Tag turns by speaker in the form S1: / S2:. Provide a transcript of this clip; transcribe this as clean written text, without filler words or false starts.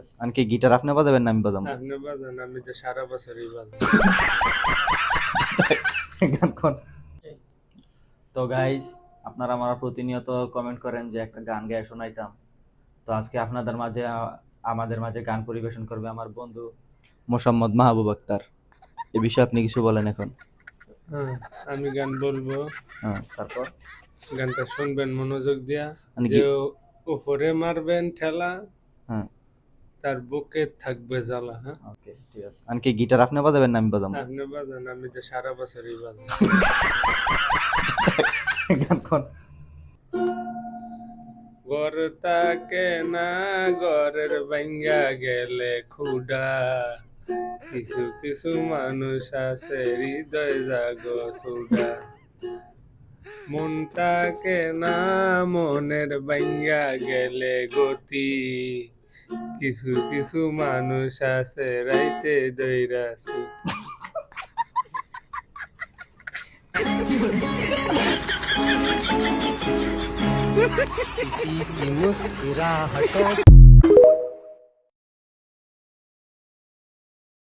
S1: আছে। আনকি গিটার আপনি বাজাবেন না আমি বাজাবো?
S2: আপনি বাজান, আমি তো সারা বছরই বাজাই।
S1: গান কোন? তো গাইস, আপনারা আমার প্রতিনিয়ত কমেন্ট করেন যে একটা গান গায়ে শোনাইতাম। তো আজকে আপনাদের মাঝে আমাদের মাঝে গান পরিবেশন করবে আমার বন্ধু মোসাম্মদ মাহবুব আক্তার। এ বিষয়ে আপনি কিছু বলেন এখন।
S2: হ্যাঁ, আমি গান বলবো।
S1: হ্যাঁ, তারপর
S2: গানটা শুনবেন মনোযোগ দিয়া।
S1: মানে
S2: যে উপরে মারবেন ঠেলা,
S1: হ্যাঁ,
S2: তার বুকে থাকবে জ্বালা। হ্যাঁ,
S1: ওকে, ঠিক আছে। আনকি গিটার আপনি বাজাবেন না আমি বাজাবো?
S2: আপনি বাজান, আমি তো সারা বছরই বাজাই।
S1: গান কোন?
S2: ঘর তাকে না, ঘরের ভাঙ্গা গেলে খুডা, কিছু কিছু মানুষ আছে হৃদয় জাগো সুডা। মনটাকে না, মনের ভাঙ্গা গেলে গতি, কিছু কিছু মানুষ আছে রাইতে দইরা ছুটি।
S3: किसी की मुस्कुराहटों